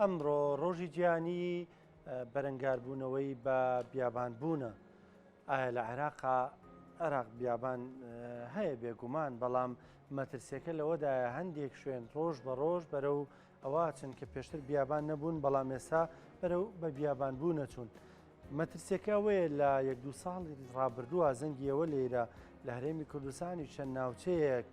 ئەمڕۆ ڕۆژی گیانی بەرەنگاربوونەوەی بە بیابانبوونە. ئایا لە عێراق بیابان هەیە بێگومان، بەڵام مەترسیەکە لەوەدایە هەندێک شوێن ڕۆژ بە ڕۆژ بەرەو ئەوە چن کە پێشتر بیابان نەبوون، بەڵام ئێستا بەرەو بە بیابانبوو نەچوون. مەترسیەکە وەیە لە 1-2 ساڵی ڕابردووە زەنگیەوە لێرە لە هەرێمی کوردستانی چەند ناوچەیەک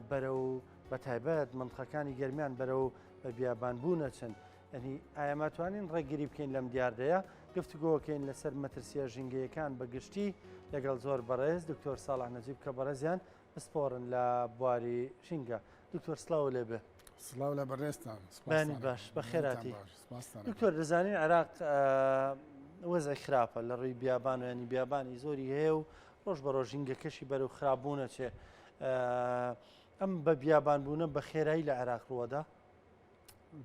بەرەو بە تایبەت منطقەکانی گەرمیان بەرەو بە بیابانبوو نەچن. ئەنی ئایا ماتوانین ڕێگیری بکەین لەم دیاردەیە؟ گفتوگۆکەین لەسەر مەترسیە ژینگەیەکان بەگشتی لەگەڵ زۆر بەڕێز دکتۆر ساڵح نەجیب کە بەڕێزیان بسپۆڕن لە بواری ژینگە. دکتۆر سلااو لێبێ. سلااو لە بەڕێستان. بانی باش بە خێراتی. دکتۆر دەزانین عێراق وەزای خراپە لە ڕووی بیابان و ینی بیابانی زۆری هەیە و ڕۆژ بە ڕۆژ ژینگەکەشی بەرەو خراپبوونە چێ. ئەم بە بیابانبوونە بە خێرایی لە عێراق ڕووەدا؟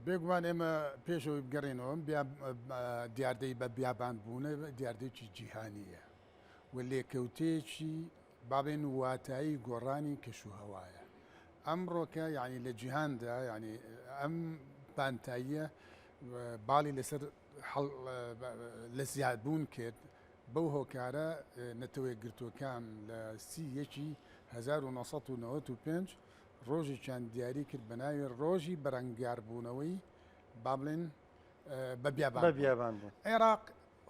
بێگومان ئێمە پێشەوەی بگەڕێنەوە دیاردەی بە بیابانبوونە دیاردەیەکی جیهانیە و لێکەوتەیەکی بابێن واتایی گۆڕانی کەشوهەوایە. ئەمڕۆکە یعنی لە جیهاندا ینی ئەم بانتاییە باڵی لەسەر لە زیادبوون کرد. بەو هۆکارە نەتەوەی گرتوەکان لە 1995 ڕۆژی چەند دیاری کرد بە ناوی ڕۆژی بەرەنگاربوونەوەی با بڵێن بە بیابان بوون. عێراق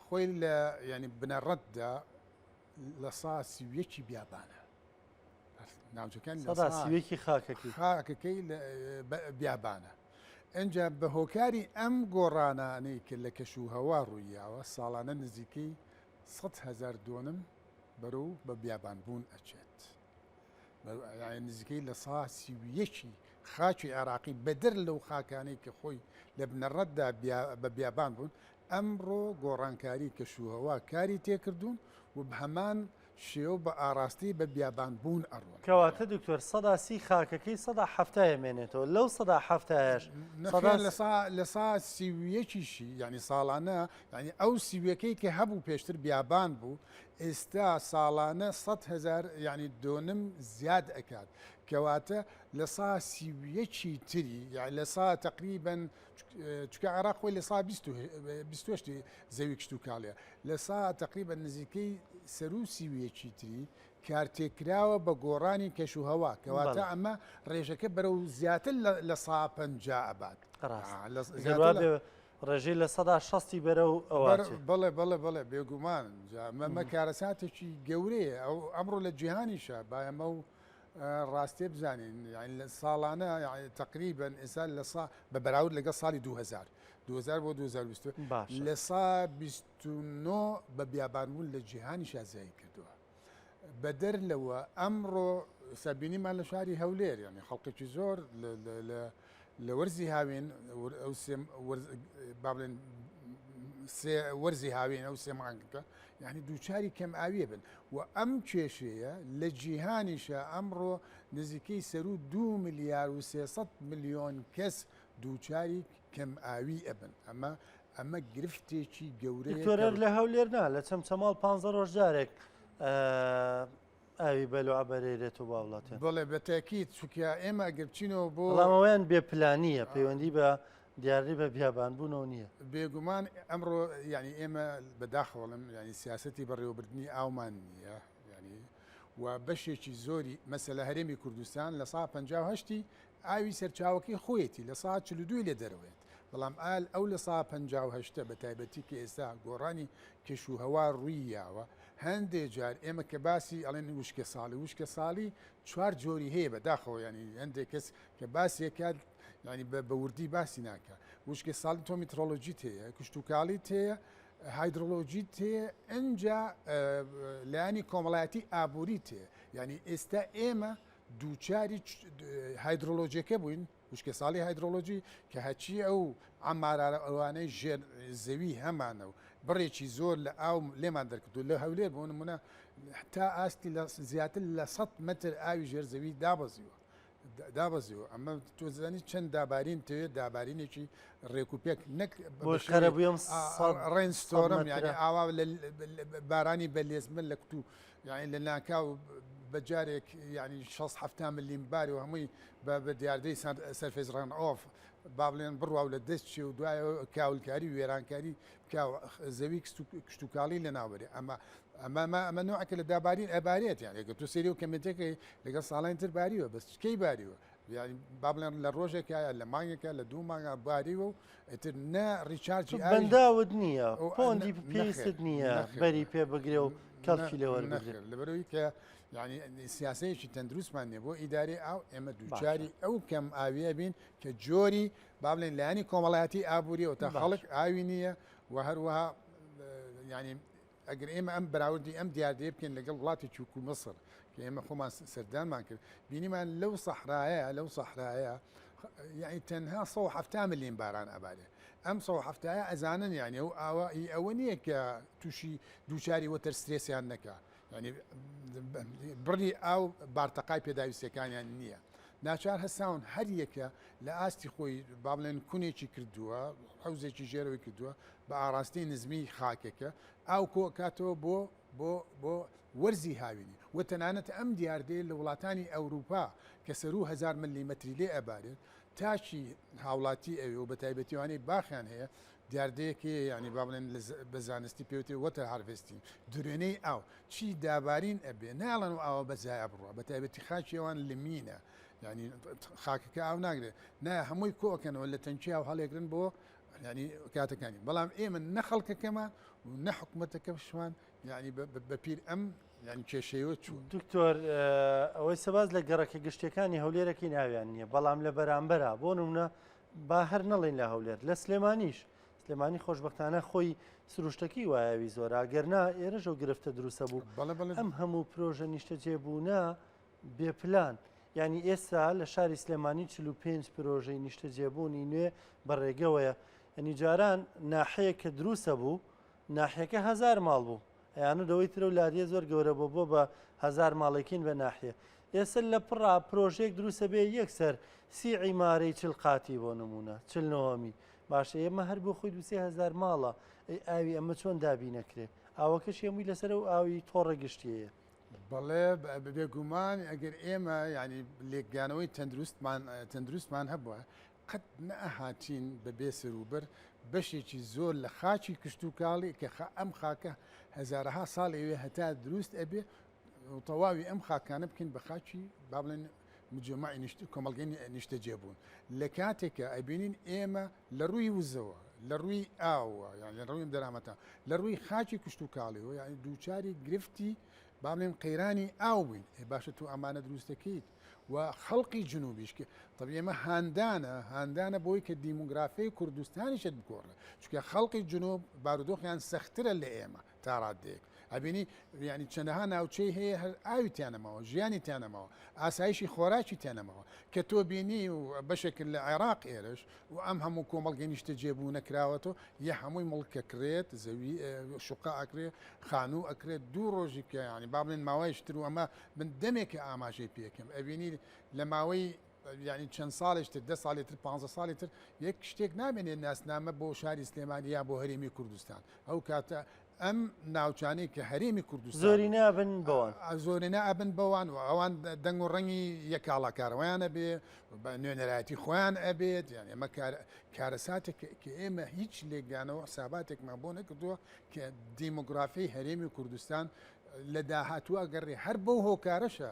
خۆی لە ینی بنەڕەتدا لە سا 31 بیابانە، ناوچەکان سیوێکی خاکەکەی بیابانە. ئەنجا بە هۆکاری ئەم گۆڕانانەی کرد لە کەشوهەوا ڕوویاوە ساڵانە نزیکەی 100,000 دۆنم بەرەو بە بیابانبوون ئەچێت. نزیکەی لە سا 31 خاکی عێراقی بەدەر لەو خاکانەی کە خۆی لە بنەڕەتدا بە بیابان بوون، ئەمڕۆ گۆڕانکاری کەشوهەوا کاری تێکردوون و بە هەمان شێوە بە ئاراستی بە بیابان بوون ئەڕۆن. کەواتە دکتۆر 100 خاکەکەی 170 مێنێتەوە. لەو 170 لە سا 31شی ینی ساڵانە ینی ئەو سیوەکەی کە هەبوو پێشتر بیابان بوو، ئێستا ساڵانە 100,000 ینی دۆنم زیاد ئەکات. کەواتە لە سا 31 تری یعنی لە سا تقریبەن چکە عێراق خۆی لە سا 28 زەوی کشت و کاڵەیە، لە سا تقریبەن نزیکەی سەر و سیویەکی تری کارتێکراوە بە گۆڕانی کەشوهەوا. کەواتە ئەمە ڕێژەکە بەرەو زیاتر لە سا 50 ئەبات. ڕێژەی لە 160 بەرەو بەڵێ بێگومان مەمە کارەساتێکی گەورەیە. ئەو ئەمڕۆ لە جیهانیشە باەمە و ڕاستێ بزانین لە ساڵانە تقریبەن ئێستا لە بە بەراورد لەگە ساڵی 2000 بۆ 2020 لە سا 29 بە بیابانبوون لە جیهانی شازایی کردووە. بەدەر لەوە ئەمڕۆ سەبینیمان لە شاری هەولێر ینی خەڵکێکی زۆر لە وەرزی هاوێن با بڵێن وەرزی هاوێن ئەو سێ مانگەکە یعنی دووچاری کەم ئاویە بن و ئەم کێشەیە لە جیهانیشە ئەمڕۆ نزیکەی سەر و 2 ملیار و 300 ملیۆن کەس دووچاری کەم ئاوی ئەبن. ئەمە گرفتێکی گەورەیە. دکتۆر لە هەولێر نا لە چەمچەماڵ 15 ڕۆژ جارێک ئاوی بەلوعە بەرێرێت و باوڵاتێ. بڵێ بەتاکید چونکە ئێمە گەرچینەوە بۆ بەڵامەوەیان بێپلانیە پەیوەندی بە دیاری بە بیابانبوونەوە نییە. بێگومان ئەمڕۆ ینی ئێمە بەداخەوەڵم ینی سیاسەتی بەڕێوەبردننی ئاومان نییە ینی و بەشێکی زۆری مەسەلە هەرێمی کوردستان لە سا 58 ئاوی سەرچاوەکەی خۆیەتی لە سا 42 لێ دەرەوێت. بەڵام ئەو لە سا 58 بە تایبەتی کە ئێستا گۆڕانی کەشوهەوا ڕوویاوە هەندێک جار ئێمە کە باسی ئەڵێن وشکە ساڵی 4 جۆری هەیە بەداخەوە ینی هەندێک کەس کە باسیەکات ینی بە وردی باسی ناکە. وشکە ساڵی تۆ میترۆلۆژیت هەیە، کشتتوکاڵیت هەیە، هایدرۆلۆژیت هەیە، ئەنجا لایانی کۆمەڵایەتی ئابووریت هەیە. ینی ئێستا ئێمە دووچاری هایدرۆلۆژیەکە بووین، وشکە ساڵی هایدرۆلۆژی کە هەچی ئەو ئەمارە ئەوانەی ژێر زەوی هەمانە و بڕێکی زۆر لە ئاو لێمان دەرکردو. لە هەولێر بۆ نمونە تا ئاستی زیاتر لە 100 متر ئاوی ژێر زەوی دابەزیوە. ئەمە تۆزانی چەند دابارین تەوێت دابارینێکی ڕێکوپێک نەک ڕێنستۆرم یعنی ئاوا بارانی بەلێزمە لە کتو یعنی لە ناکاو بەجارێک ینی 6 ملیم باری و هەمووی بە دیاردەی سەرفێزڕان ئۆف با بڵێن بڕوا لە دەستچێ و دوایە کاولکاری و وێرانکاری زەوی کشت و کاڵی لە ناوبەرێ ئەمە نوعەکە لە دابارین ئەبارێت یان ئەگەر تۆ سێری و کەمێتەکەی لەگەڵ ساڵین تر باریوە بەس چکەی باریوە یعنی با بڵێن لە ڕۆژێکە لە مانگێکە لە 2 مانگە باریوە و ئتر نە ڕیچارجی بەنداوت نییە پۆندی پێویست نییە بەری پێ بگرێ و کەڵکی لەوە لەبەرەوەی کە یعنی سیاسەیەکی تەندروستمان نیە بۆ ئیداری ئاو ئێمە دووچاری ئەو کەم ئاویە بین کە جۆری با بڵێن لایانی کۆمەڵایەتی ئابوووریەوە تا خەڵک ئاوی نییە و هەروەها ینی ئەگەر ئێمە ئەم بەراوردی ئەم دیاردەیە بکەین لەگەڵ وڵاتی چووک و مەسر کە ئێمە خۆمان سەردانمان کرد بینیمان لەو سەحرایە یعنی تەنها 170 ملیم باران ئەبارێ ئەم 170 ئەزانن یعنی ئەو ئەوە نییە کە تووشی دووچاری وەتەر سترێسیان نەکە ینی بڕی ئاو بارتەقای پێداویستەکانیان نییە ناچار هەساون هەر یەکە لە ئاستی خۆی با بڵێن کونێکی کردووە حوزێکی ژێرەوەی کردووە بە ئاراستی نزمی خاکێکە ئاو کۆکاتەوە بۆ وەرزی هاوینی و تەنانەت ئەم دیاردەیە لە وڵاتانی ئەوروپا کە سەر و 1000 ملیمەتری لێ ئەبارێت تاچی هاوڵاتی ئەوێ و بە تایبەتیوانەی باخیان هەیە دیاردەیەکی ینی با بڵێن بە زانستی پێوتێ وەتە هاروێستی درێنەی ئاو چی دابارین ئەبێ ناڵەن و ئاوە بەزایە بڕوە بە تایبەتی خاچیەوان لمینە ینی خاکەکە ئاو ناگرێت نایە هەمووی کۆکەنەوە لە تەنکی ئاو هەڵێگرن بۆ ینی کاتەکانی بەڵام ئێمە نەخەڵکەکەمان و نەحکومەتەکە شوان ینی بە پیر ئەم ینی کێشەیەوە چوو دکتۆر ئەوەی سەباز لە گەڕەکە گشتەکانی هەولێرەکی ناویان نییە بەڵام لە بەرامبەرە بۆ نمونە با هەر نەڵێن لە هەولێر لە سلێمانی خۆشببختانە خۆی سروشتەکەی وایەوی زۆر ئاگەرنا ئێرەژە گرفتە دروستە بوو ئەم هەموو پرۆژە نیشتە جێبوونا بێپلان ینی ئێستا لە شاری سلێمانی 45 پرۆژەی نیشتە جێبوونی نوێ بەڕێگەوەیە ئەنی جاران ناحەیە کە دروستە بوو ناحیەکە 1000 ماڵ بوو ئەیانە دەوەی ترە و لادیە زۆر گەورە بۆ بە 1000 ماڵێکین بە ناحیە ئێستا لە پڕا پرۆژێک دروستە بێ یەکسەر 30 عیمارەی چل قاتی بۆ نمونە چل نەوەمی باشە ئێمە هەر بۆ خۆی 23000 ماڵە ئاوی ئەمە چۆن دابی نەکرێ ئاوەکەش هەمووی لەسەر و ئاوی تۆڕە گشتیەیە بەڵێ بێگومان ئەگەر ئێمە ینی لێکگانەوەی تەندروستمان هەبووە قەت نەهاتین بە بێسەروبەر بەشێکی زۆر لە خاچی کشت و کاڵی کە ئەم خاکە هەزارەها ساڵ ئەوێ هەتا دروست ئەبێ و تەواوی ئەم خاکانە بکەین بە خاچی با بڵێن مجموعی کۆمەڵگەی نیشتە جێبوون لە کاتێکە ئەبینین ئێمە لە ڕووی وزەوە لە ڕووی ئاوە یان لە ڕووی دەرامەتە لە ڕووی خاچی کشت و کاڵیەوە یعنی دووچاری گرفتی با بڵێن قەیرانی ئاو بووین باشە تو ئەمانە دروستەکەیت و خەڵقی جنوبیش کە طبعا ئێمە هاندانە بۆی کە دیموگرافی کوردستانیشت بگۆڕێ چونکە خەڵقی جنوب بارودۆخیان سەخترە لە ئێمە تا ڕادێک ئەبینی ینی چەندەها ناوچەی هەیە هەر ئاوی تیانەمەوە ژیانی تیانەمەوە ئاسایشی خۆراکی تیانەمەوە کە تۆ بینی و بەشێکن لە عێراق ئێرش و ئەم هەموو کۆمەڵگەی نیشتە جێبوو نەکراوەتەوە یە هەمووی مڵکە کرێت زەوی شوقا ئەکرێت خانوو ئەکرێت دوو ڕۆژی کە ینی با بڵێن ماوەیشتر و ئەمە من دەمێکە ئاماژەی پێکەم ئەبینی لە ماوەی ینی چەند ساڵێشتر 10 ساڵی تر 15 ساڵی تر یەک شتێک نامێنێت ناسنامە بۆ شاری سلێمانی یا بۆ هەرێمی کوردستان ئەو کاتە ئەم ناوچانەی کە هەرێمی کوردستان زۆری نابن بەوان زۆری نابن بەوان و ئەوان دەنگ و ڕەنگی یەکاڵاکارەوەیانە بێ نوێنەرایەتی خۆیان ئەبێت یان ئەمە کارەساتێک کە ئێمە هیچ لێکدانەوە حساباتێکمان بۆ نەکردووە کە دیموگرافی هەرێمی کوردستان لە داهاتووە گەڕێ هەر بەو هۆکارەشە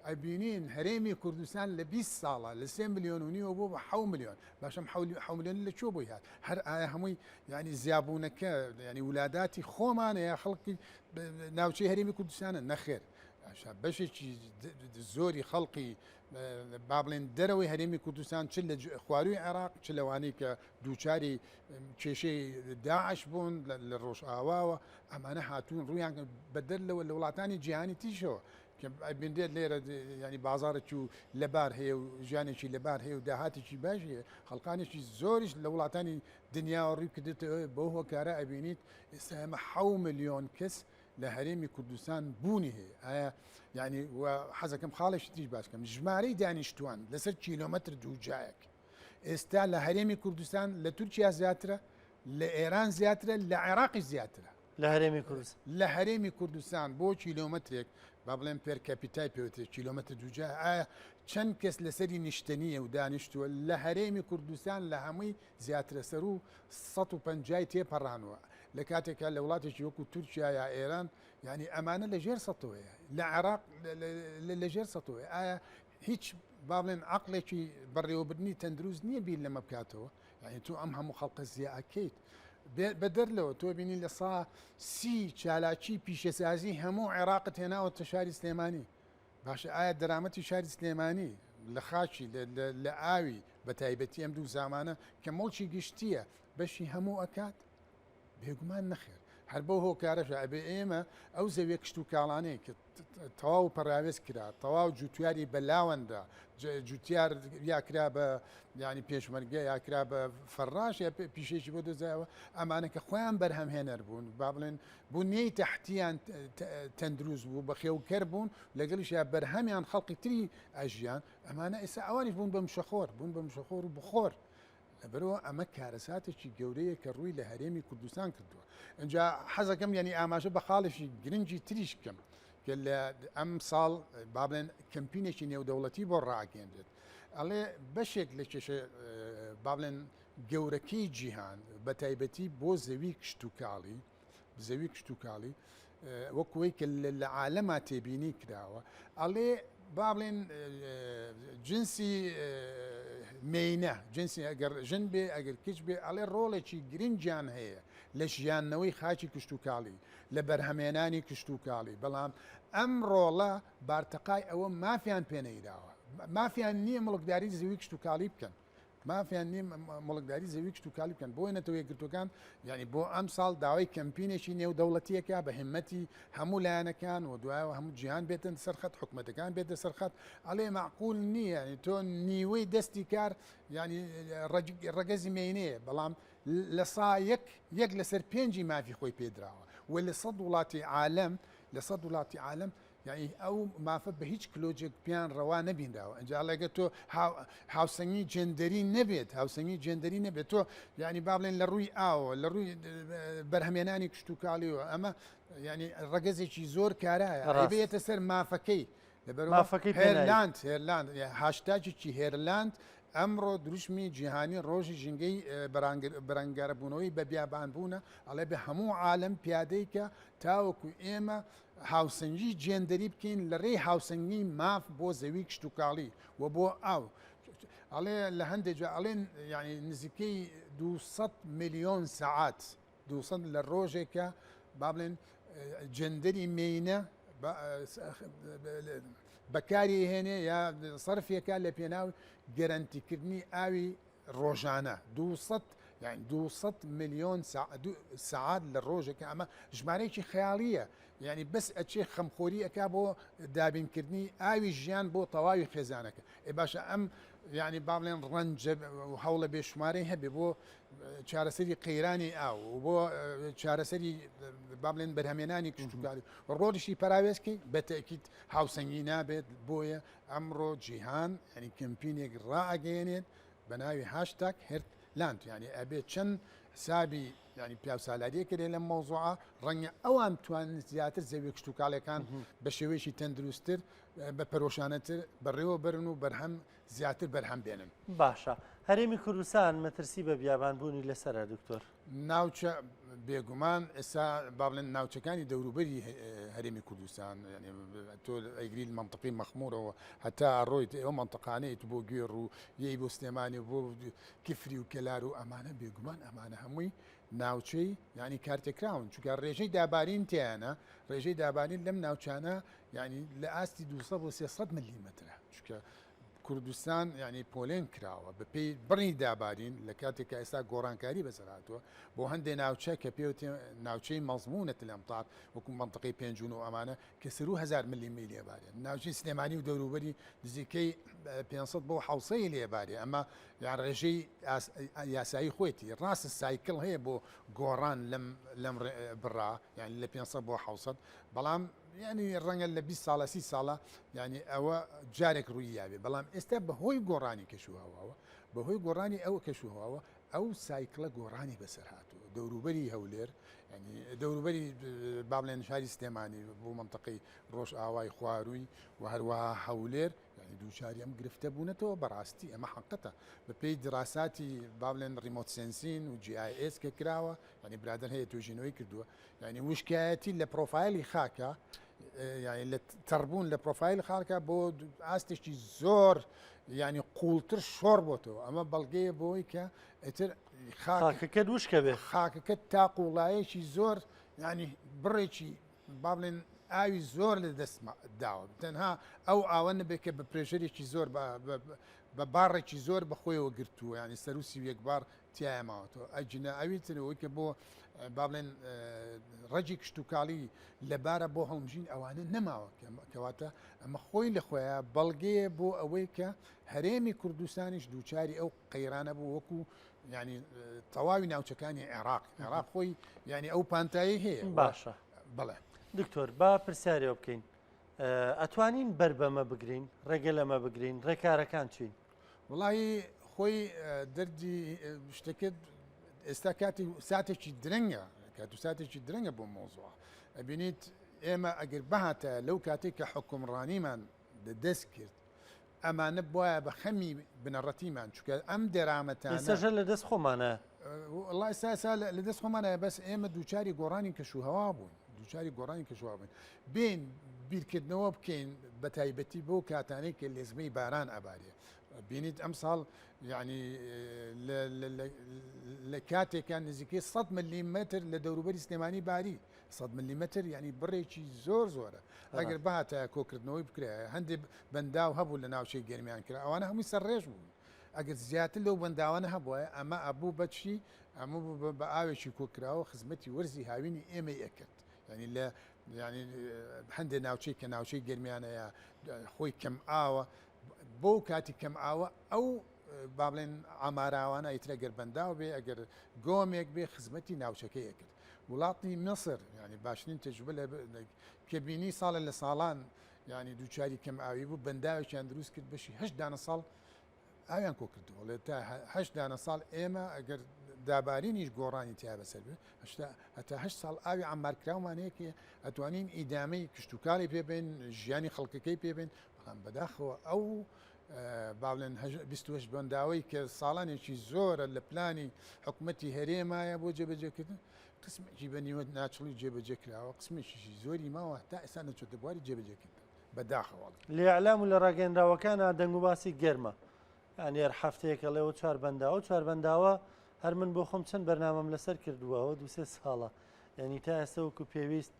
ئەبینین هەرێمی کوردستان لە 20 ساڵە لە 3 ملیۆن و نیوە بۆ بە 7 ملیۆن باشم 7 ملیۆن لە چۆ بۆی هات هەر ئایا هەمووی ینی زیابوونەکە ینی ولاداتی خۆمانەیە خەڵکی ناوچەی هەرێمی کوردستانە نەخێر بەشێکی زۆری خەڵقی با بڵێن دەرەوەی هەرێمی کوردستان چ لە خواروی عێراق چ لەوانەی کە دووچاری کێشەی داعش بوون لە ڕۆژ ئاواوە ئەمانە هاتوون ڕویان بەدەر لەوە لە وڵاتانی جیهانی تیشەوە کە بێت لێرە ینی بازارێکی و لەبار هەیە و ژیانێکی لەبار هەیە و داهاتێکی باش هەیە خەڵکانێکی زۆریش لە وڵاتانی دنیاوە ڕووی کردێتەوە بۆ هۆکارە ئەبینیت ئێستا ئەمە 7 ملیۆن کەس لە هەرێمی کوردستان بوونی هەیە ئایا ینی حەزەکەم خاڵێکی تریش باسکەم ژمارەی دانیشتوان لەسەر کیلۆمەتر دووجایەک ئێستا لە هەرێمی کوردستان لە تورکیا زیاترە لە ئێران زیاترە لە عێراقی زیاترە لە هەرێمی کوردستان بۆ کیلۆمەترێک با بڵێن پێر کەپیتای پێوتێت کیلۆمەتر دووجا ئایا چەند کەس لەسەری نیشتنیە و دانیشتووە لە هەرێمی کوردستان لە هەمووی زیاترە سەر و 150 تێپەڕانوە لە کاتێکا لە وڵاتێکی وەکو تورکیا یا ئێران ینی ئەمانە لە ژێر سەتەوەیە لە عێراق لە ژێر سەتەوەی ئایا هیچ با بڵێن عقلێکی بەڕێوەبردننی تەندروست نییە بیر لەمە بکاتەوە یعنی تۆ ئەم هەموو خەڵقە زیاکەیت بە دەرلەوە تۆ بینی لە سا سی چالاکی پیشەسازی هەموو عێراقت هێناوەتە شاری سلێمانی باشە ئایا دەرامەتی شاری سلێمانی لە خاچی لە ئاوی بە تایبەتی ئەم دوو زامانە کە مڵکی گشتیە بەشی هەموو ئەکات بێگومان نەخێر هەر بەو هۆکارەش ئەبێ ئێمە ئەو زەویە کشت و کاڵانەیە کە تەواو پەراوێز کرا تەواو جوتیاری بەلاوەندا جوتیار یاکرا بە ینی پێشمەرگە یاکرا بە فەڕاش یا پیشێکی بۆ دۆزایەوە ئەمانە کە خۆیان بەرهەمهێنەر بوون با بڵێن بوونیەی تەحتیان تەندروست بوو بە خێوکەر بوون لەگەڵیش یا بەرهەمیان خەڵقی تری ئەژیان ئەمانە ئێستا ئەوانیش بوون بە مشەخۆر بوون بە مشەخۆر و بخۆر لەبەرەوە ئەمە کارەساتێکی گەورەیە کە ڕووی لە هەرێمی کوردستان کردووە اینجا حەزەکەم ینی ئاماژە بە خاڵێکی گرنگی تریش بکەم کە لە ئەم ساڵ با بڵێن کەمپینێکی نێودەوڵەتی بۆ ڕاگەێنرێت ئەڵێ بەشێک لە کێشە با بڵێن گەورەکەی جیهان بە تایبەتی بۆ زەوی کشت و کاڵی زەوی کشت و کاڵی وەکوەی کە لە عالەما تێبینی کراوە ئەڵێ با بڵێن جنسی مینە جنسی ئەگەر ژن بێ ئەگەر کچ بێ ئەڵێ ڕۆڵێکی گرنگیان هەیە لە ژیانەوەی خاچی کشت و کاڵی لە بەرهەمێنانی کشت و کاڵی بەڵام ئەم ڕۆڵە بارتەقای ئەوە مافیان پێنەیراوە مافیان نییە مڵکداری زەوی کشت و کاڵی بکەن مافیان نییە مڵکداری زەوی کشت و کاڵی بکەن بۆ نەتەوە یەکگرتوەکان ینی بۆ ئەم ساڵ داوای کەمپینێکی نێودەوڵەتیەکە بە هەمەتی هەموو لایەنەکان و دوایەوە هەموو جیهان بێتن سەرخەت حکوومەتەکان بێتە سەرخەت ئەڵێ معقول نییە ینی تۆ نیوەی دەستی کار ینی ڕەگەزی مینەیە بەڵام لە سا یەک لەسەر پێنجی مافی خۆی پێدراوە و لە 100 وڵاتی عالەم لە 100 وڵاتی عالەم یعنی ئەو مافە بە هیچ کلۆجێک پیان ڕەوا نەبینراوە ئەنجا لەگە تۆ هاوسەنگی جێندەری نەبێت هاوسەنگی جێندەری نەبێت تۆ ینی با بڵێن لە ڕووی ئاوە لە ڕووی بەرهەمێنانی کشت و کاڵیەوە ئەمە ینی ڕەگەزێکی زۆر کارایە بێتە سەر مافەکەی مافەکەی هێرلاند هاشتاجێکی هێرلاند ئەمڕۆ دروشمی جیهانی ڕۆژی ژینگەی بەرەنگارەبوونەوەی بە بیابانبوونە ئەڵێ بە هەموو عالەم پیادەیکە تاوەکو ئێمە هاوسەنگی جێندەری بکەین لە ڕێی هاوسەنگی ماف بۆ زەوی کشت و کاڵی و بۆ ئاو ئەڵێ لە هەندێک جا ئەڵێن ینی نزیکەی 200 میلیۆن سەعات 200 لە ڕۆژێکە با بڵێن جێندەری مینە بەکاری هێنێ یا سەرفێکە لە پێناو گەرانتیکردنی ئاوی ڕۆژانە 200 میلیۆن سعات لە ڕۆژێکە ئەمە ژمارەیەکی خەیاڵیە ینی بەس ئەچێ خەمخۆری ئەک بۆ دابینکردنی ئاوی ژیان بۆ تەواوی خێزانەکە ئێ باشە ئەم ینی با بڵێن ڕەنجە هەوڵە بێشمارەی هەبێ بۆ چارەسەری قەیرانی ئاو و بۆ چارەسەری با بڵێن بەرهەمێنانی کشتتوکاری ڕۆژی پراوێزکەی بەتەکییت هاوسەنگی نابێت بۆیە ئەمڕۆ جیهان ینی کەمپینێک ڕائگەێنێت بە ناوی هاشتاک هێرلاند ینی ئەبێت چەند حسابی ینی پیاوسالادیە کرێ لەم مۆزوعە ڕەنگە ئەوان توانن زیاتر زەوی کشت و کاڵەکان بە شێوەیەکی تەندروستتر بە پەرۆشانەتر بەڕێوە برن و بەرهەم زیاتر بەرهەم بێنن باشە هەرێمی کوردستان مەترسی بە بیابانبوونی لەسەرە دکتۆر ناوچە بێگومان ئێستا با بڵێن ناوچەکانی دەوروبەری هەرێمی کوردستان تۆ ئەیگریل منطقی مەخمورەوە هەتا ڕۆیت ئەو منطقانەیەت بۆ گوێڕ و یەی بۆ سلێمانی بۆ کفری و کەلار و ئەمانە بێگومان ئەمانە هەمووی ناوچەی ینی کارتێکراون چونکە ڕێژەی دابارین تیانە ڕێژەی دابارین لەم ناوچانە ینی لە ئاستی 200 بۆ 300 ملیمترە چونکە کوردستان ینی پۆلێن کراوە بە پێی بڕی دابارین لە کاتێک ئێستا گۆڕانکاری بەسەرهاتووە بۆ هەندێک ناوچە کە پێ ناوچەی مەزمونەت لەمتار وەکو منطقەی پێنجون و ئەمانە کە 1000 میلی لێبارێن ناوچەی سلێمانی و دەوروبەری نزیکەی 500 بۆ 700 لێبارێ ئەمە یان ڕێژەی یاسایی خۆیتی ڕاستە سایکل هەیە بۆ گۆڕان لەم بڕا یعنی لە 500 بۆ 700 بەڵام ینی ڕەنگە لە 20 ساڵە 30 ساڵە ینی ئەوە جارێک ڕووی یابێ بەڵام ئێستا بەهۆی گۆڕانی کەشوهاوە بەهۆی گۆڕانی ئەو کەشوهاوە ئەو سایکلە گۆڕانی بەسەر هاتووە دەوروبەری هەولێر ینی دەوروبەری با بڵێن شاری سلێمانی بۆ منطقەی ڕۆژ ئاوای خوارووی و هەروەها هەولێر يعني دووچاری ئەم گرفتە بوونەتەوە بەڕاستی ئەمە حقەتە بەپێی دراساتی با بڵێن ریمۆت سنسین و GIS کە کراوە ینی برادر هەیە توێژینەوەی کردووە ینی وشکایەتی لە پرۆفایلی خاکە ینی لە تەڕبوون لە پرۆفایل خاکە بۆ ئاستێکی زۆر ینی قوڵتر شۆڕ بۆتەوە ئەمە بەڵگەیە بۆی کە ئیتر خاکەکە دووشکە بێ خاکەکە تا قوڵایەکی زۆر ینی بڕێکی با بڵێن ئاوی زۆر لە دەست داوە تەنها ئەو ئاوە نەبێت کە بە پرێژەرێکی زۆر بە باڕێکی زۆر بەخۆیەوە گرتووە ینی سەروسی یەکبار تایە ماوەتەوە ئەجنە ئەویترەوەی کە بۆ با بڵێن ڕەجی کشتتوکاڵی لەبارە بۆ هەڵمژین ئەوانە نەماوە کەواتە ئەمە خۆی لە خۆیان بەڵگەیە بۆ ئەوەی کە هەرێمی کوردستانیش دووچاری ئەو قەیرانە بوو وەکو ینی تەواوی ناوچەکانی عێراق خۆی ینی ئەو پانتایی هەیە باشە بڵێ دکتۆر با پرسیارەوە بکەین ئەتوانین بەربەمە بگرین ڕێگە لەمە بگرین ڕێکارەکان چین وڵی خۆی دەردی شتەکەت ئێستا کاتی ساتێکی درەنگە کات و ساتێکی درەنگە بۆ مۆزوع ئەبینیت ئێمە ئەگەر بەهاتە لەو کاتێک کە حکومڕانیمان دەست کرد ئەمانە بواە بە خەمی بنەڕەتیمان چکە ئەم دەرامەتانەژە لە دەست خۆمانە وڵی ساسا لە دەست خۆمانە بەس ئێمە دووچاری گۆڕانی کەشوهەوا بوون دووچاری گۆڕانی کەشووا بوون بین بیرکردنەوە بکەین بە تایبەتی بۆ کاتانەی کە لێزمەی باران ئەبارێ بینیت ئەم ساڵ ینی لە کاتێکان نزیکەی 100 ملیمتر لە دەوروبەری سلێمانی باری 100 ملیمتر ینی بڕێکی زۆر زۆرە ئەگەر باتە کۆکردنەوەی بکرێ هەندێک بەنداو هەبوو لە ناوچەی گەرمیان کرا ئەوانە هەمووی سەرڕێژ بوون ئەگەر زیاتر لەو بەنداوانە هەبووە ئەمە ئەبوو بەچی ئەمە بە ئاوێکی کۆکراوە خزمەتی وەرزی هاوینی ئێمە ئەکرد ینی لە ینی هەندێک ناوچەی کە ناوچەی گەرمیانەیە خۆی کەم ئاوە بۆ کاتی کەم ئاوە ئەو با بڵێن ئاماراوانە ئیترە گەر بەنداو بێ ئەگەر گۆمێک بێ خزمەتی ناوچەکەی ئەکرد وڵاتی مەسر ینی باشترین تەجروبە کە بینی ساڵە لە ساڵان ینی دووچاری کەم ئاوی بوو بەنداوێکیان دروست کرد بەشی 8 دانە ساڵ ئاویان کۆ کردەوە لێ تا 8 دانە ساڵ ئێمە ئەگەر دابارینیش گۆڕانی تیا بەسەر بێ هەتا 8 ساڵ ئاوی ئامارکراومانەیەکە ئەتوانین ئیدامەی کشتتوکاری پێبێن ژیانی خەڵکەکەی پێبێن بەڵام بەداخەوە ئەو با بڵێن 28 بەنداوەی کە ساڵانێکی زۆرە لە پلانی حکوومەتی هەرێمایە بۆ جێبەجێکردن قسمێکی بە نیوە ناچڵی جێبەجێ کراوە قسمێکی زۆری ماوە تا ئێستا نەچۆتە بواری جێبەجێکردن بەداخەوە لێ ئەعلام و لە ڕاگەندراوەکانە دەنگ و باسی گەرمە ئەنێر هەفتەیەکە لێەوە 4 بەنداوە 4 بەنداوە هەر من بۆ خۆم چەند بەرنامەم لەسەر کردووەوە 2 ساڵە یعنی تا ئێستا وەکو پێویست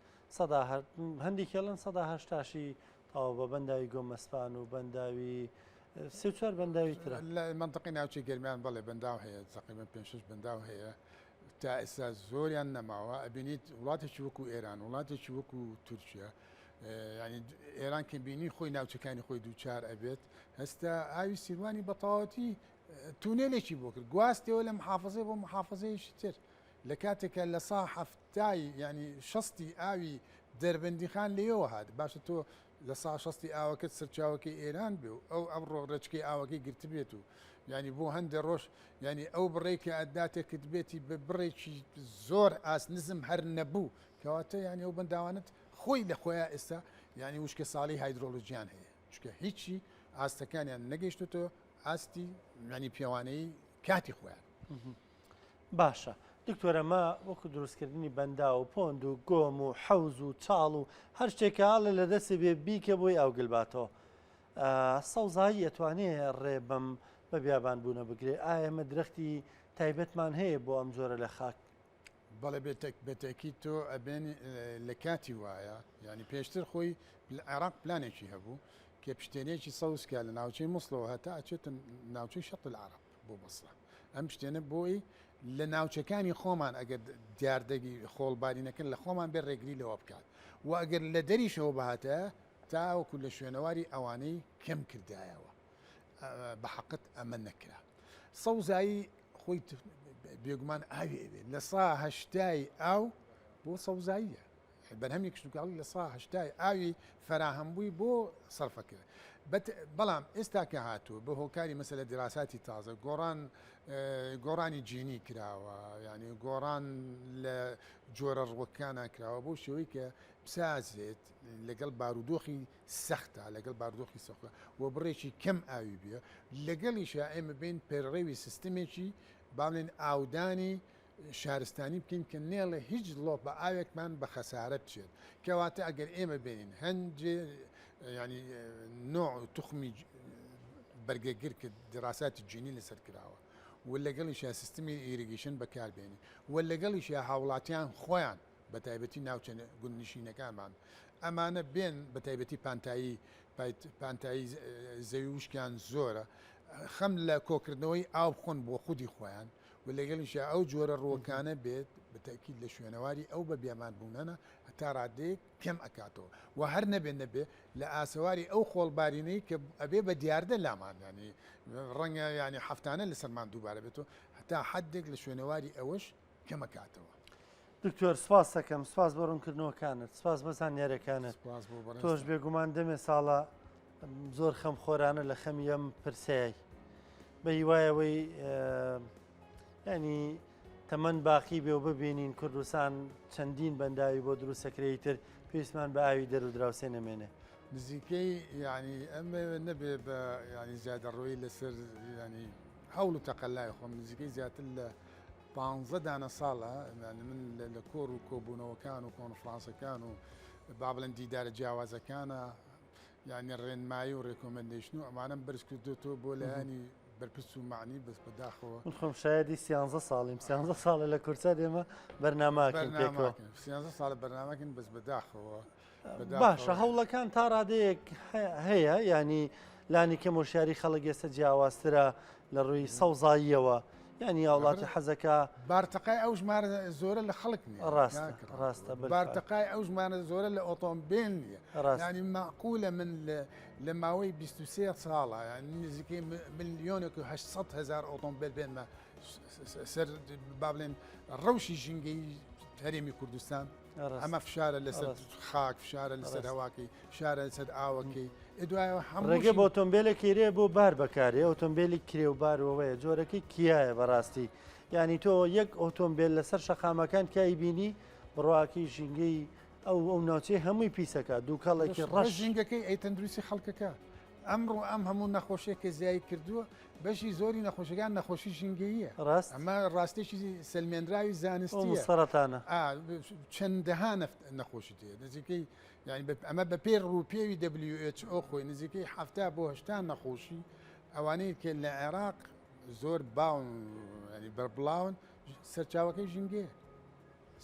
هەندێکێڵن 180 تاوە بە بەنداوی گۆمەسپان و بەنداوی 4 بەنداوی ترە لە منطقی ناوچەی گەرمیان بەڵێ بەنداو هەیە تقریبا 5-6 بەنداو هەیە تا ئێستا زۆریان نەماوە ئەبینیت وڵاتێکی وەکو ئێران وڵاتێکی وەکو تورکیا ینی ئێران کە بینی خۆی ناوچەکانی خۆی دووچار ئەبێت هەستا ئاوی سیروانی بە تەواوەتی تونێلێکی بۆ کرد گواستەوە لە محافظەی بۆ محافظەیەشی تر لە کاتێکە لە سا هەفتای ینی شەستی ئاوی دەربەندیخان لێەوە هات باشە تۆ لە سا شەستی ئاوەکەت سەرچاوەکەی ئێران بێ و ئەو ڕۆڕەچکەی ئاوەکەی گرت بێت و ینی بۆ هەندێک ڕۆژ ینی ئەو بڕێکە ئەداتێکت بێتی بە بڕێکی زۆر ئاس نزم هەر نەبوو کەواتە ینی ئەو بەنداوانت خۆی لە خۆیان ئێستا ینی وشکە ساڵی هایدرۆلۆژیان هەیە چکە هیچی ئاستەکانیان نەگەیشتێتەوە ئاستی ینی پێوانەی کاتی خۆیان باشە دکتۆرە ما وەکو دروستکردنی بەندا و پۆند و گۆم و حەوز و چاڵ و هەر شتێکە هەڵە لە دەستی بێ بیکە بۆی ئاو گلباتەوە سەوزایی ئەتوانێت ڕێ بەم بە بیابان بوونە بگرێ ئایا ئێمە درەختی تایبەتمان هەیە بۆ ئەم جۆرە لە خاک بەڵێ بێتێکی تۆ ئەبێن لە کاتی وایە ینی پێشتر خۆی عێراق پلانێکی هەبوو کە پشتێنێکی سەوزکە لە ناوچەی مسڵەوە هەتا ئەچێتن ناوچەی شەتل عەرەب بۆ بەسڵە ئەم پشتێنە بۆی لە ناوچەکانی خۆمان ئەگەر دیاردەگی خۆڵبارینەکەن لە خۆمان بێ ڕێگری لەوە بکات و ئەگەر لە دەریشەوە بەهاتە تاوەکو لە شوێنەواری ئەوانەی کەم کردایەوە بە حەقت ئەمە نەکرا سەوزایی خۆی بێگومان ئاوێ لە سا هەشتای ئاو بۆ سەوزاییە بەرهەمی کشتتوکاڵی لە سا هەشتای ئاوی فراهەمبووی بۆ سەرفەکرد بەڵام ئێستا کە هاتووە بە هۆکاری مەسەلە دیراساتی تازە گۆڕانی جینی کراوە ینی گۆڕان لە جۆرە ڕوەکانە کراوە بۆ شێوەی کە بسازێت لەگەڵ بارودۆخی سەختە لەگەڵ بارودۆخی سەختە و بڕێکی کەم ئاوی بێ لەگەڵیشە ئێمە بین پێڕێوی سیستمێکی باڵێن ئاودانی شارستانی بکەین کە نێڵە هیچ لۆپ بە ئاوێکمان بە خەسارە بچێت کەواتە ئەگەر ئێمە بینین هەندێ ینی نوع توخمی بەرگەگر کە دراساتی جینی لەسەر کراوە و لەگەڵیشە سیستمی ئیریگیشن بەکاربێنی و لەگەڵیشە هاوڵاتیان خۆیان بە تایبەتی ناوچەند گوندنشینەکانمان ئەمانە بێن بە تایبەتی پانتایی زەوی وشکیان زۆرە خەم لە کۆکردنەوەی ئاو بخۆن بۆ خودی خۆیان و لەگەڵیشە ئەو جۆرە ڕووەکانە بێت بە تاکید لە شوێنەواری ئەو بە بیامان بوونەنە هەتا ڕادەیەک کەم ئەکاتەوە و هەر نەبێ لە ئاسەواری ئەو خۆڵبارینەی کە ئەبێ بە دیاردە لامان ینی ڕەنگە ینی هەفتانە لەسەرمان دووبارە بێتەوە هەتا حدێک لە شوێنەواری ئەوەش کەمەکاتەوە. دکتۆر سپاس دەکەم سپاس بۆ ڕوونکردنەوەکانت سپاس بە زانیاریەکانت تۆش بێگومان دەمێ ساڵە زۆر خەم خۆرانە لە خەمی ئەم پرسایی بە هیوایەوەی ینی تەمەەن باقی بێ و ببینین کوردستان چەندین بەنداوی بۆ دروستەکرێتی تر پێویستمان بە ئاوی دەرو دراوسێ نەمێنێ نزیکەی ینی ئەمە نەبێ بە ینی زیادەڕۆی لەسەر ینی هەوڵ و تەقەلای خۆم نزیکەی زیاتر لە 15 دانە ساڵە من لە کۆڕ و کۆبوونەوەکان و کۆنفرانسەکان و با بڵێن دیدارە جیاوازەکانە یعنی ڕێنمایی و ڕێکۆمەندیشن و ئەمانم بەرز کردوتەوە بۆ لایانی بەرپرس و معنی بەس بەداخەوە من خۆم شایدی 13 ساڵیم 13 ساڵە لە کورسە دێمە بەرناماکەین پێکەوە 13 ساڵە بەرنامەکەین بەس بەداخەوە باشە هەوڵەکان تا ڕادەیەک هەیە ینی لانی کەم و شاری خەڵک ئێستا جیاوازترە لە ڕووی سەوزاییەوە ینی وڵاتی حەزەکە بارتەقای ئەو ژمارە زۆرە لە خەڵک نیە ڕاستە بارتەقای ئەو ژمارە زۆرە لە ئۆتۆمبیل نییە ینی ماقولە من لە ماوەی 23 ساڵە ینی نزیکەی 1,800,000 ئۆتۆمبیل بێنمە سەر با بڵێن ڕەوشی ژینگەی هەرێمی کوردستان ئەمە فشارە لەسەر خاک فشارە لەسەر هەواکەی فشارە لەسەر ئاوەکەی دوایەوە ڕێگە بۆ ئۆتۆمبیلێک کێرێ بۆ بار بەکارێ ئۆتۆمبیلی کرێ و بارەوەیە جۆرەکەی کیایە بەڕاستی ینی تۆ یەک ئۆتۆمبیل لەسەر شەقامەکان کای بینی بڕواکی ژینگەی ئەو ناوچەی هەمووی پیسەکە دووکەڵێکی ڕەش ژینگەکەی ئەی تەندروستی خەڵکەکە ئەمڕۆ ئەم هەموو نەخۆشیە کە زیایی کردووە بەشی زۆری نەخۆشیەکان نەخۆشی ژینگەییە ڕاست ئەمە ڕاستێکی سەلمێنراوی زانستیە سەرەتانە چەندەها نەخۆشی تێ نزیکەی یعنی ئەمە بە پێ ڕووپێوی WHO خۆی نزیکەی 70 بۆ 80 نەخۆشی ئەوانەیە کە لە عێراق زۆر باون ینی بەربڵاون سەرچاوەکەی ژینگەیە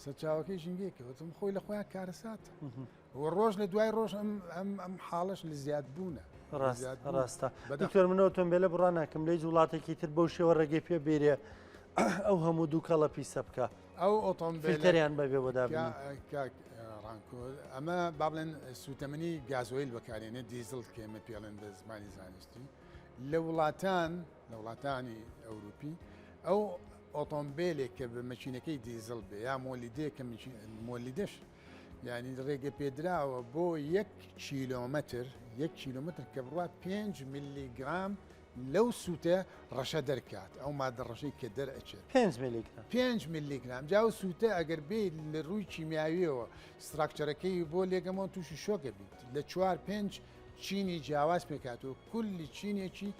سەرچاوەکەی ژینگەیە کەوتم خۆی لە خۆیان کارەسات و ڕۆژ لە دوای ڕۆژ ئەم حاڵش لە زیاد بوونە ڕاستە دکتۆر من ئۆتۆمبیلە بڕا ناکەم لەی وڵاتێکی تر بەو شێوە ڕێگەی پێ بێرێ ئەو هەموو دووکەڵە پیسە بکە ئەو ئۆتۆمبیلەریان بەبێ بۆدابنی ئەمە با بڵێن سوتەمەنی گازۆیل بەکارێنێ دیزل کێمە پێڵێن بە زمانی زانستی لە وڵاتانی ئەوروپی ئەو ئۆتۆمبیلێک کە بە مەچینەکەی دیزل بێ یا مۆلیدەیە کە مۆلیدەش ینی ڕێگە پێدراوە بۆ 1 کیلۆمەتر 1 کیلۆمەتر کە بڕات 5 میلیگرام لەو سووتە ڕەشە دەرکات ئەو مادە ڕەشەی کە دەرئەچێت 5 میلیگرام جاو سووتە ئەگەر بێت لە ڕووی کیمیاویەوە ستراکچەرەکەی بۆ لێگەمەوە تووشی شۆکە بیت لە 4-5 چینی جیاواز پێکاتەوە کولی چینێکی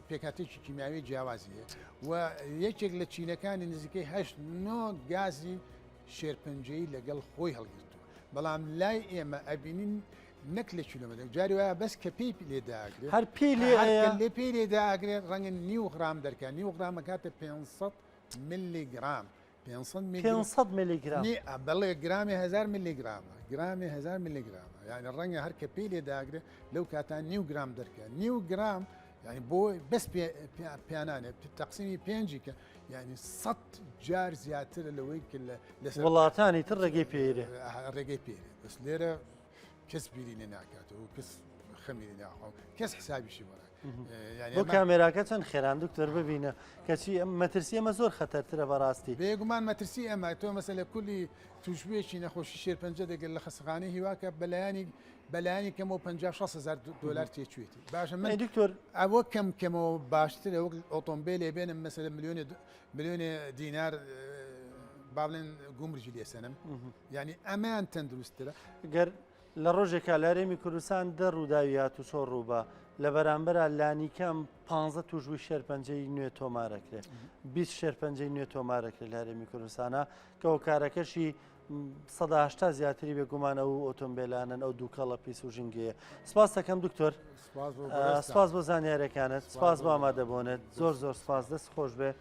پێکاتێکی کیمیاوی جیاوازیە و یەکێک لە چینەکانی نزیکەی 8 گازی شێرپەنجەی لەگەڵ خۆی هەڵگرتووە بەڵام لای ئێمە ئەبینین نەک لە کیلۆمەتر جاری وایە بەس کە پێی لێداگرێت هەر پێی لێداگرێت ڕەنگە 9 غرام دەرکات 9 غرامە کاتە 500 میلیگرام 500 میلیگرام بەڵێ گرامی 1000 میلیگرامە گرامی 1000 میلیگرامە یعنی ڕەنگە هەر کە پێی لێداگرێت لەو کاتان 9 گرام دەرکات 9 گرام یعنی بۆ بەس پیانانێت تەقسیمی 5 کە یعنی 100 جار زیاترە لەوەی کە لەسەر وڵاتانی تر ڕێگەی پێرێ ڕێگەی پێرێت بەس لێرە کەس بیری لێ ناکاتەوە کەس خەمیری ناخۆ کەس حسابیشی وەرە بۆ کامێراکە چەند خێران دکتۆر ببینە کەچی مەترسی ئەمە زۆر خەتەرترە بەڕاستی بێگومان مەترسی ئەمە تۆ مەسە لە کولی توشبێکی نەخۆشی شێرپەنجە دەگەر لە خەسەخانەی هیواکە بەلایانی کەمەوە 50-60,000 دلار تێچێتی باشە من دکتۆر ئەوە کەمەوە باشترە وەک ئۆتۆمبیلێ بێنم مەسەلە ملیۆنی دینار با بڵێن گومرجی لێسەنم یعنی ئەمان تەندروستترە گەر لە ڕۆژێکە لە هەرێمی کوردستان ڕووداوی هاتو سۆ ڕووبە لە بەرامبەرە لانیکەم 15 توژوی شێرپەنجەی نوێ تۆمارەکرێت 20 شێرپەنجەی نوێ تۆمارەکرێت لە هەرێمی کوردستانە کە ئەو کارەکەشی 180 زیاتری بێگومانە و ئۆتۆمبیلانن ئەو دووکەڵە پیس و ژنگەیە. سپاس دەکەم دکتۆر، سپاس بۆ زانیاریەکانت، سپاس بۆ ئامادەبوونێت، زۆر سپاس، دەست خۆش بێ.